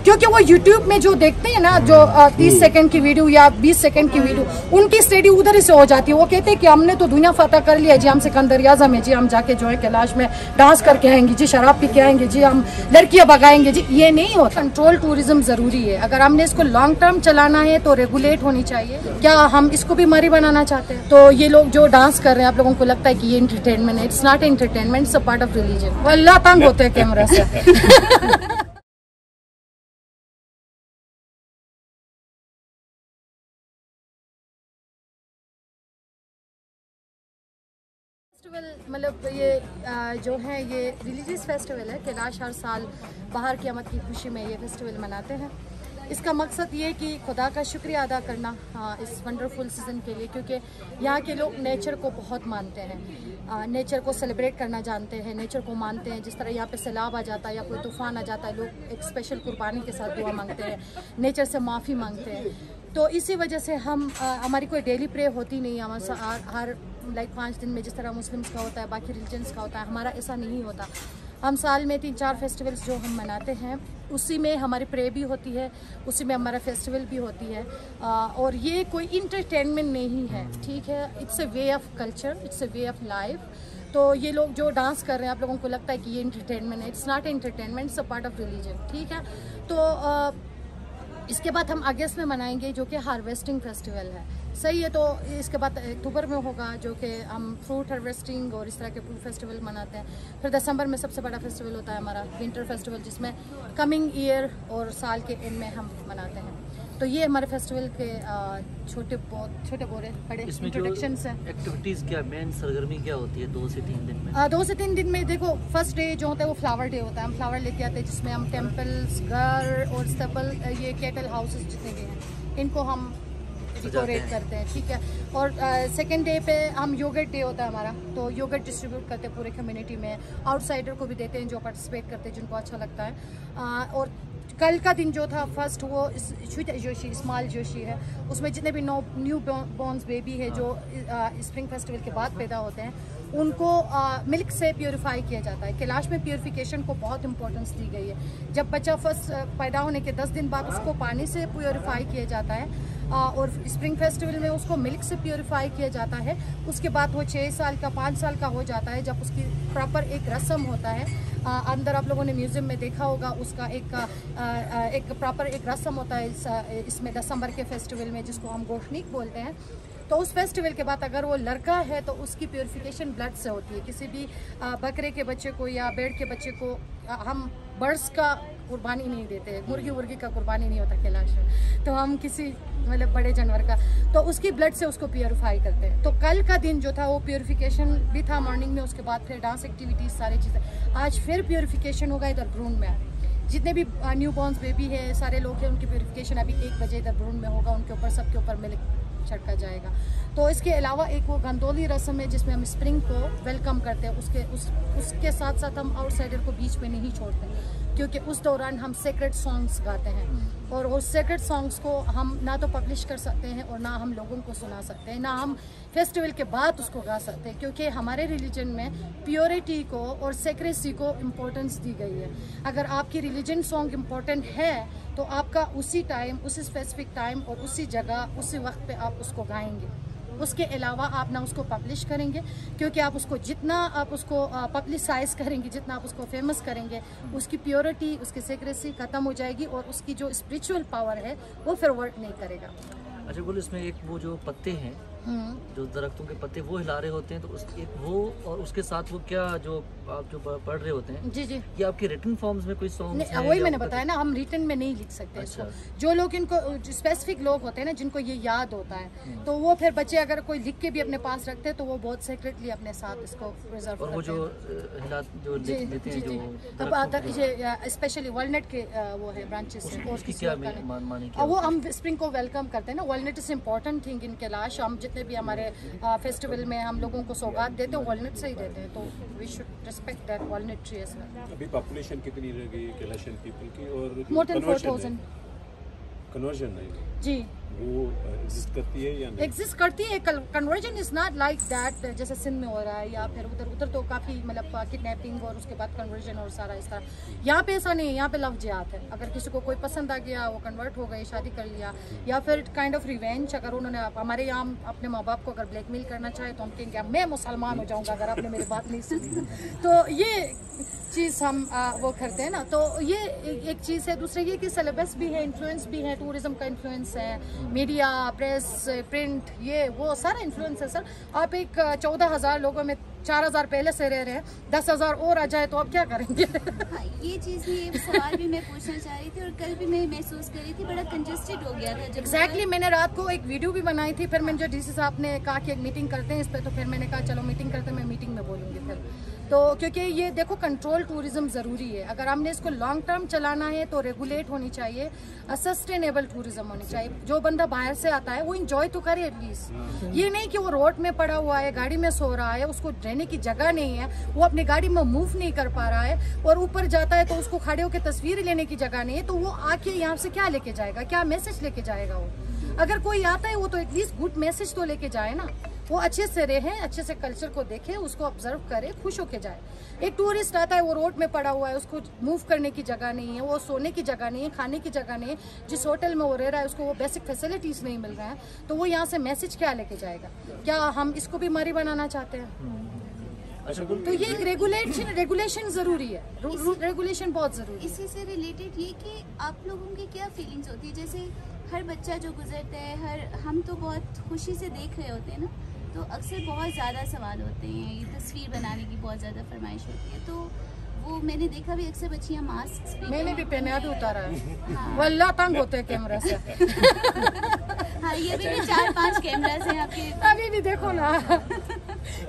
क्योंकि वो यूट्यूब में जो देखते हैं ना, जो 30 सेकंड की वीडियो या 20 सेकंड की वीडियो, उनकी स्टडी उधर से हो जाती है। वो कहते हैं कि हमने तो दुनिया फतह कर लिया जी, हम सिकंदर आज़म है जी, हम जाके जो है कैलाश में डांस करके आएंगे जी, शराब पी के आएंगे जी, हम लड़कियां भगाएंगे जी। ये नहीं होता। कंट्रोल टूरिज्म जरूरी है। अगर हमने इसको लॉन्ग टर्म चलाना है तो रेगुलेट होनी चाहिए। क्या हम इसको भी मरी बनाना चाहते हैं? तो ये लोग जो डांस कर रहे हैं, आप लोगों को लगता है कि ये एंटरटेनमेंट है। It's not entertainment, it's a part of religion. वो अल्लाह तंग होते हैं कैमरा से। मतलब ये जो है ये रिलीजियस फेस्टिवल है। कैलाश हर साल बाहर की आमद की खुशी में ये फेस्टिवल मनाते हैं। इसका मकसद ये कि खुदा का शुक्रिया अदा करना इस वंडरफुल सीज़न के लिए, क्योंकि यहाँ के लोग नेचर को बहुत मानते हैं, नेचर को सेलिब्रेट करना जानते हैं, नेचर को मानते हैं। जिस तरह यहाँ पे सैलाब आ जाता है या कोई तूफ़ान आ जाता है, लोग एक स्पेशल कुर्बानी के साथ दुआ मांगते हैं, नेचर से माफ़ी मांगते हैं। तो इसी वजह से हम हमारी कोई डेली प्रे होती नहीं है हर 5 दिन में, जिस तरह मुस्लिम्स का होता है, बाकी रिलीजन्स का होता है। हमारा ऐसा नहीं होता। हम साल में 3-4 फेस्टिवल्स जो हम मनाते हैं, उसी में हमारी प्रे भी होती है, उसी में हमारा फेस्टिवल भी होती है। और ये कोई इंटरटेनमेंट नहीं है, ठीक है। It's a way of culture, it's a way of life. तो ये लोग जो डांस कर रहे हैं, आप लोगों को लगता है कि ये इंटरटेनमेंट है। It's not entertainment, it's a part of religion, ठीक है। तो इसके बाद हम अगस्त में मनाएंगे जो कि हार्वेस्टिंग फेस्टिवल है, सही है। तो इसके बाद अक्टूबर में होगा जो कि हम फ्रूट हार्वेस्टिंग और इस तरह के फ्रूट फेस्टिवल मनाते हैं। फिर दिसंबर में सबसे बड़ा फेस्टिवल होता है हमारा विंटर फेस्टिवल, जिसमें कमिंग ईयर और साल के एंड में हम मनाते हैं। तो ये हमारे फेस्टिवल के छोटे बड़े इंट्रोडक्शंस हैं। एक्टिविटीज़ क्या, मेन सरगर्मी क्या होती है 2 से 3 दिन में? 2 से 3 दिन में देखो, फर्स्ट डे जो होता है वो फ्लावर डे होता है। हम फ्लावर लेके आते हैं, जिसमें हम टेम्पल्स, घर और स्टेपल ये कैटल हाउसेस जितने भी हैं, इनको हम डेकोरेट करते हैं, ठीक है। और सेकेंड डे पे हम योगर्ट डे होता है हमारा, तो योगर्ट डिस्ट्रीब्यूट करते हैं पूरे कम्युनिटी में। आउटसाइडर को भी देते हैं जो पार्टिसिपेट करते हैं, जिनको अच्छा लगता है। और कल का दिन जो था फर्स्ट, वो जोशी स्मॉल जोशी है। उसमें जितने भी न्यू बॉर्न्स बेबी है जो स्प्रिंग फेस्टिवल के बाद पैदा होते हैं, उनको मिल्क से प्योरीफाई किया जाता है। कैलाश में प्योरीफिकेशन को बहुत इंपॉर्टेंस दी गई है। जब बच्चा फर्स्ट पैदा होने के 10 दिन बाद उसको पानी से प्योरीफाई किया जाता है, और स्प्रिंग फेस्टिवल में उसको मिल्क से प्योरीफाई किया जाता है। उसके बाद वो 6 साल का 5 साल का हो जाता है, जब उसकी प्रॉपर एक रस्म होता है। अंदर आप लोगों ने म्यूज़ियम में देखा होगा, उसका एक प्रॉपर एक रस्म होता है इसमें दिसंबर के फेस्टिवल में, जिसको हम गोशनीक बोलते हैं। तो उस फेस्टिवल के बाद अगर वो लड़का है तो उसकी प्योरीफिकेशन ब्लड से होती है। किसी भी बकरे के बच्चे को या भेड़ के बच्चे को हम बर्ड्स का कुर्बानी नहीं देते, मुर्गी का कुर्बानी नहीं होता कैलाश में, तो हम किसी मतलब बड़े जानवर का, तो उसकी ब्लड से उसको प्योरीफाई करते हैं। तो कल का दिन जो था वो प्योरीफिकेशन भी था मॉर्निंग में, उसके बाद फिर डांस एक्टिविटीज़ सारी चीज़ें। आज फिर प्योरीफिकेशन होगा इधर भ्रूण में। जितने भी न्यू बॉर्न्स बेबी है, सारे लोग हैं, उनकी प्योरीफिकेशन अभी 1 बजे इधर भ्रूण में होगा। उनके ऊपर सबके ऊपर मिल्क छिड़का जाएगा। तो इसके अलावा एक वो गंदोली रस्म है जिसमें हम स्प्रिंग को वेलकम करते हैं। उसके साथ साथ हम आउटसाइडर को बीच में नहीं छोड़ते, क्योंकि उस दौरान हम सेक्रेट सॉन्ग्स गाते हैं। और उस सेक्रेट सॉन्ग्स को हम ना तो पब्लिश कर सकते हैं और ना हम लोगों को सुना सकते हैं, ना हम फेस्टिवल के बाद उसको गा सकते हैं, क्योंकि हमारे रिलीजन में प्योरिटी को और सेक्रेसी को इम्पोर्टेंस दी गई है। अगर आपकी रिलीजन सॉन्ग इम्पोर्टेंट है तो आपका उसी टाइम, उसी स्पेसिफिक टाइम और उसी जगह, उसी वक्त पे आप उसको गाएंगे। उसके अलावा आप ना उसको पब्लिश करेंगे, क्योंकि आप उसको जितना आप उसको पब्लिसाइज करेंगे, जितना आप उसको फेमस करेंगे, उसकी प्योरिटी, उसकी सीक्रेसी ख़त्म हो जाएगी और उसकी जो स्पिरिचुअल पावर है वो फिर वर्क नहीं करेगा। अच्छा बोलो, इसमें एक वो जो पत्ते हैं, जो दरख्तों के पत्ते वो हिला रहे होते हैं, तो एक वो और उसके साथ वो क्या जो आप जो पढ़ रहे होते हैं, जी जी, ये आपके रिटन फॉर्म्स में कोई सॉन्ग है? वही मैंने बताया ना, हम रिटन में नहीं लिख सकते इसको। जो लोग इनको स्पेसिफिक लोग होते हैं ना, जिनको ये याद होता है, तो वो फिर बच्चे अगर कोई लिख के भी अपने पास रखते हैं तो वो बहुत सीक्रेटली अपने साथ इसको प्रिजर्व करते हैं। और वो जो लेते हैं जो स्पेशली वॉलनट के वो है ब्रांचेस है, उसकी क्या मानी क्या? वो हम स्प्रिंग को वेलकम करते हैं ना। Walnut is important thing in Kailash. हम जितने भी हमारे फेस्टिवल में हम लोगों को सौगात देते हैं वॉलनट से ही देते हैं, तो we should respect that walnut tree as well. अभी पॉपुलेशन कितनी रह गई कैलाशियन पीपल की? और मोर देन 4000 कन्वर्जन है जी। वो एग्जिस्ट करती है या नहीं? एग्जिस्ट करती है। Conversion is not like that जैसे सिंध में हो रहा है या फिर उधर तो काफ़ी मतलब किडनैपिंग और उसके बाद कन्वर्जन और सारा इस तरह। यहाँ पे ऐसा नहीं है, यहाँ पे लव जिहाद है। अगर किसी को कोई पसंद आ गया, वो कन्वर्ट हो गए, शादी कर लिया, या फिर काइंड ऑफ रिवेंज। अगर उन्होंने हमारे यहाँ अपने माँ बाप को अगर ब्लैकमेल करना चाहे तो हम कहेंगे मैं मुसलमान हो जाऊँगा अगर आपने मेरी बात नहीं सुनी। तो ये चीज़ हम वो करते हैं ना। तो ये एक चीज़ है। दूसरा ये कि सिलेबस भी है, इन्फ्लुएंस भी है, टूरिज्म का इन्फ्लुएंस है, मीडिया, प्रेस, प्रिंट, ये वो सारा इन्फ्लुएंस है सर। आप एक 14,000 लोगों में 4,000 पहले से रह रहे हैं, 10,000 और आ जाए तो आप क्या करेंगे? हाँ, ये चीज़ ये सवाल भी मैं पूछना चाह रही थी और कल भी मैं महसूस कर रही थी बड़ा कंजेस्टेड हो गया था। एग्जैक्टली मैंने रात को एक वीडियो भी बनाई थी। फिर मैंने जो डीसी साहब ने कहा कि एक मीटिंग करते हैं इस पर, तो फिर मैंने कहा चलो मीटिंग करते हैं, मैं मीटिंग में बोलूँगी फिर। तो क्योंकि ये देखो कंट्रोल टूरिज्म ज़रूरी है। अगर हमने इसको लॉन्ग टर्म चलाना है तो रेगुलेट होनी चाहिए, सस्टेनेबल टूरिज्म होनी चाहिए। जो बंदा बाहर से आता है वो इंजॉय तो करे एटलीस्ट। ये नहीं कि वो रोड में पड़ा हुआ है, गाड़ी में सो रहा है, उसको रहने की जगह नहीं है, वो अपनी गाड़ी में मूव नहीं कर पा रहा है और ऊपर जाता है तो उसको खड़े होकर तस्वीर लेने की जगह नहीं है, तो वो आके यहाँ से क्या लेके जाएगा, क्या मैसेज लेके जाएगा? वो अगर कोई आता है वो तो एटलीस्ट गुड मैसेज तो लेके जाए ना। वो अच्छे से रहे, अच्छे से कल्चर को देखे, उसको ऑब्जर्व करे, खुश होके जाए। एक टूरिस्ट आता है, वो रोड में पड़ा हुआ है, उसको मूव करने की जगह नहीं है, वो सोने की जगह नहीं है, खाने की जगह नहीं है, जिस होटल में वो रह रहा है उसको वो बेसिक फैसिलिटीज नहीं मिल रहा है, तो वो यहाँ से मैसेज क्या लेके जाएगा? क्या हम इसको भी बीमारी बनाना चाहते हैं? तो ये रेगुलेशन जरूरी है, रेगुलेशन बहुत जरूरी है। इसी से रिलेटेड ये कि आप लोगों की क्या फीलिंग्स होती है? जैसे हर बच्चा जो गुजरता है, हम तो बहुत खुशी से देख रहे होते हैं ना, तो अक्सर बहुत ज़्यादा सवाल होते हैं, ये तस्वीर बनाने की बहुत ज़्यादा फरमाइश होती है। तो वो मैंने देखा भी अक्सर बच्चियाँ मास्क मैंने भी पहने, अभी उतारा है। हाँ। वल्लाह तंग होते हैं कैमरा से। हाँ, ये भी 4-5 कैमरास हैं आपके। अभी भी देखो ना,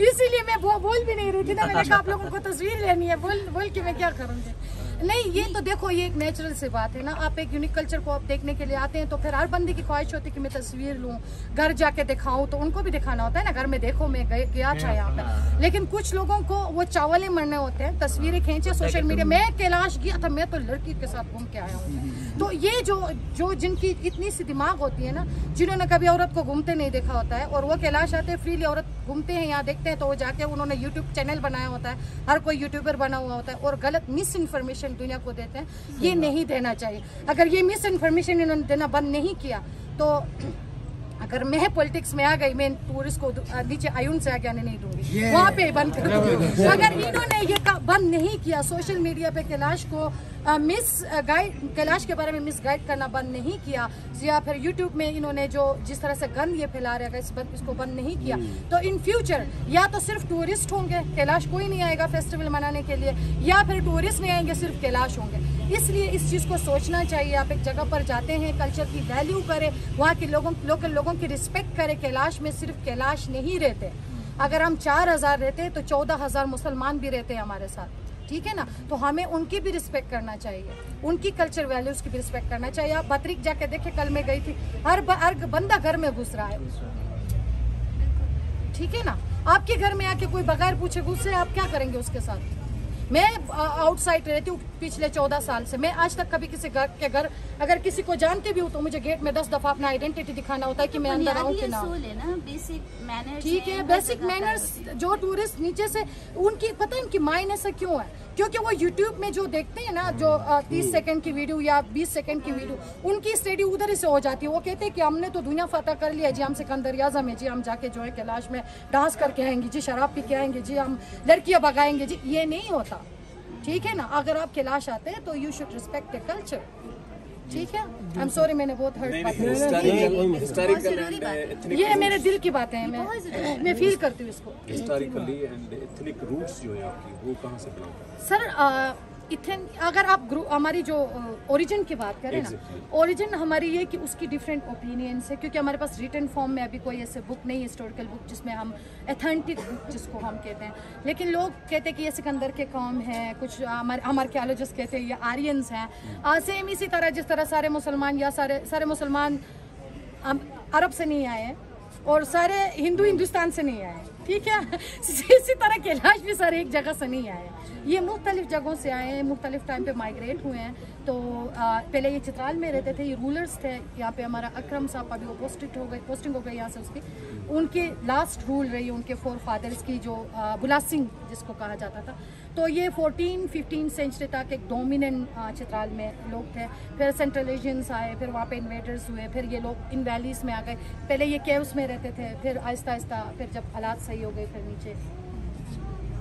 इसीलिए मैं बोल भी नहीं रही थी ना। मैंने कहा आप लोगों को तस्वीर लेनी है, बोल के मैं क्या करूँगी? नहीं, ये तो देखो ये एक नेचुरल सी बात है ना। आप एक यूनिक कल्चर को आप देखने के लिए आते हैं तो फिर हर बंदे की ख्वाहिश होती है कि मैं तस्वीर लूं, घर जाके दिखाऊं, तो उनको भी दिखाना होता है ना, घर में देखो मैं गया था यहाँ पे। लेकिन कुछ लोगों को वो चावल मरने होते हैं, तस्वीरें खींचे सोशल मीडिया। मैं कैलाश गया था, मैं तो लड़की के साथ घूम के आया हूँ। तो ये जो जिनकी इतनी सी दिमाग होती है ना, जिन्होंने कभी औरत को घूमते नहीं देखा होता है और वो कैलाश आते हैं, फ्रीली औरत घूमते हैं, यहाँ देखते हैं, तो वो जाके उन्होंने यूट्यूब चैनल बनाया होता है, हर कोई यूट्यूबर बना हुआ होता है और गलत मिस इन्फॉर्मेशन दुनिया को देते हैं। ये नहीं देना चाहिए। अगर ये मिस इन्फॉर्मेशन इन्होंने देना बंद नहीं किया तो अगर मैं पॉलिटिक्स में आ गई, मैं टूरिस्ट को नीचे आयुन से आगे आने नहीं दूंगी, वहाँ पे बंद कर दूंगी। अगर इन्होंने ये बंद नहीं किया, सोशल मीडिया पे कैलाश को कैलाश के बारे में मिस गाइड करना बंद नहीं किया, या फिर यूट्यूब में इन्होंने जो जिस तरह से गंद ये फैला रहे हैं इसको बंद नहीं किया, तो इन फ्यूचर या तो सिर्फ टूरिस्ट होंगे, कैलाश कोई नहीं आएगा फेस्टिवल मनाने के लिए, या फिर टूरिस्ट नहीं आएंगे, सिर्फ कैलाश होंगे। इसलिए इस चीज़ को सोचना चाहिए। आप एक जगह पर जाते हैं, कल्चर की वैल्यू करें, वहाँ के लोकल लोगों की रिस्पेक्ट करें। कैलाश में सिर्फ कैलाश नहीं रहते। अगर हम 4,000 रहते तो 14,000 मुसलमान भी रहते हैं हमारे साथ, ठीक है ना? तो हमें उनकी भी रिस्पेक्ट करना चाहिए, उनकी कल्चर वैल्यूज की भी रिस्पेक्ट करना चाहिए। आप बतरीक जाके देखे, कल मैं गई थी, हर बंदा घर में घुस रहा है, ठीक है ना? आपके घर में आके कोई बगैर पूछे घुस रहे, आप क्या करेंगे उसके साथ? मैं आउटसाइड रहती हूँ पिछले 14 साल से। मैं आज तक कभी किसी के घर अगर किसी को जानती भी हूँ तो मुझे गेट में 10 दफा अपना आइडेंटिटी दिखाना होता है कि मैं अंदर आऊँ कि ना। ठीक है, बेसिक मैनर्स जो टूरिस्ट नीचे से उनकी पता है उनकी माइंड ऐसा क्यों है? क्योंकि वो यूट्यूब में जो देखते हैं ना, जो 30 सेकंड की वीडियो या 20 सेकंड की वीडियो, उनकी स्टडी उधर ही से हो जाती है। वो कहते हैं कि हमने तो दुनिया फतह कर लिया जी, हम सिकंदर आज़म है जी, हम जाके जो है कैलाश में डांस करके आएंगे जी, शराब पी के आएंगे जी, हम लड़कियां भगाएंगे जी। ये नहीं होता, ठीक है ना? अगर आप कैलाश आते हैं तो you should respect the culture, ठीक है? आई एम सॉरी, मैंने बहुत हर्ट बात की। ये मेरे दिल की बातें हैं, मैं फील करती हूँ इसको। हिस्टोरिकली एंड एथनिक रूट्स जो है आपकी, वो कहाँ से बिलोंग करती है? सर अगर आप हमारी जो ओरिजिन की बात करें ना, ओरिजिन हमारी ये कि उसकी डिफरेंट ओपिनियंस है, क्योंकि हमारे पास रिटन फॉर्म में अभी कोई ऐसे बुक नहीं है, हिस्टोरिकल बुक जिसमें हम ऑथेंटिक बुक जिसको हम कहते हैं। लेकिन लोग कहते हैं कि ये सिकंदर के कौम है, कुछ हमारे आर्कियोलॉजिस्ट कहते हैं ये आर्यंस हैं। सेम इसी तरह जिस तरह सारे मुसलमान या सारे मुसलमान अरब से नहीं आए हैं और सारे हिंदुस्तान से नहीं आए हैं। ठीक है। इसी तरह कैलाश भी सर एक जगह से नहीं आए, ये मुख्तलिफ जगहों से आए हैं, मुख्तलिफ टाइम पे माइग्रेट हुए हैं। तो पहले ये चित्राल में रहते थे, ये रूलर्स थे यहाँ पे। हमारा अकरम साहब अभी वो पोस्टिंग हो गई यहाँ से उसकी, उनके लास्ट रूल रही उनके 4 फादर्स की, जो बुलासिंग जिसको कहा जाता था। तो ये 14-15 सेंचुरी तक एक डोमिनेंट चित्राल में लोग थे। फिर सेंट्रल एशियंस आए, फिर वहाँ पे इन्वेडर्स हुए, फिर ये लोग इन वैलीज में आ गए। पहले ये केव्स में रहते थे, फिर आहिस्ता आहिस्ता फिर जब हालात सही हो गए फिर नीचे।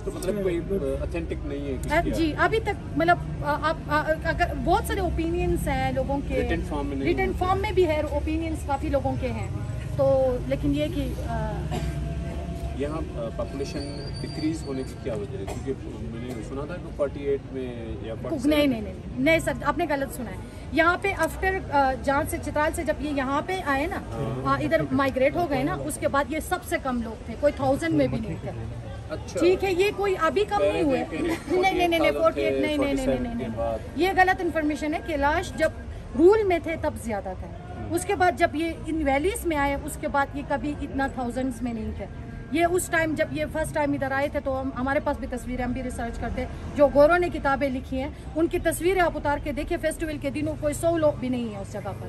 तो मतलब कोई ऑथेंटिक नहीं है जी अभी तक, मतलब आप अगर बहुत सारे ओपिनियंस हैं लोगों के, रिटन फॉर्म में भी है, ओपिनियंस काफ़ी लोगों के हैं। तो लेकिन ये कि यहाँ पॉपुलेशन डिक्रीज होने की क्या वजह है? क्योंकि मैंने सुना था कि 48 में या 47 नहीं सर, आपने गलत सुना है। यहाँ पे आफ्टर जहाँ से चित्राल से जब ये यहाँ पे आए ना, इधर माइग्रेट हो गए ना, उसके बाद ये सबसे कम लोग थे, कोई 1000 में भी नहीं थे। अच्छा, ठीक है, ये कोई अभी कम नहीं हुए। नहीं 48 नहीं, ये गलत इन्फॉर्मेशन है। कैलाश जब रूल में थे तब ज्यादा था, उसके बाद जब ये इन वैलीज में आए उसके बाद ये कभी इतना 1000s में नहीं थे। ये उस टाइम जब ये फर्स्ट टाइम इधर आए थे तो हमारे पास भी तस्वीरें, हम भी रिसर्च करते हैं, जो गौरव ने किताबें लिखी हैं उनकी तस्वीरें आप उतार के देखिए, फेस्टिवल के दिनों कोई 100 लोग भी नहीं है उस जगह पर।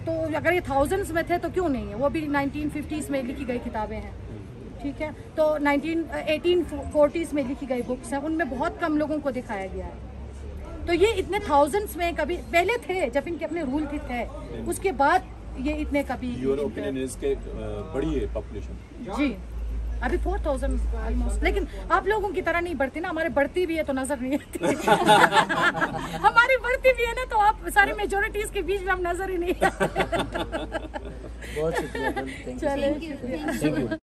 तो अगर ये 1000s में थे तो क्यों नहीं है, वो भी 1950s में लिखी गई किताबें हैं। ठीक है, तो 1840s में लिखी गई बुक्स हैं, उनमें बहुत कम लोगों को दिखाया गया है। तो ये इतने 1000s में कभी पहले थे जब इनके अपने रूल थे, उसके बाद ये इतने कभी। योर ओपिनियन इज के बड़ी है पॉपुलेशन? जी अभी 4000 ऑलमोस्ट, लेकिन आप लोगों की तरह नहीं बढ़ती ना, हमारे बढ़ती भी है तो नजर नहीं आती। हमारी बढ़ती भी है ना, तो आप सारे मेजोरिटीज के बीच में हम नजर ही नहीं आते। बहुत शुक्रिया, थैंक यू। चलिए, थैंक यू।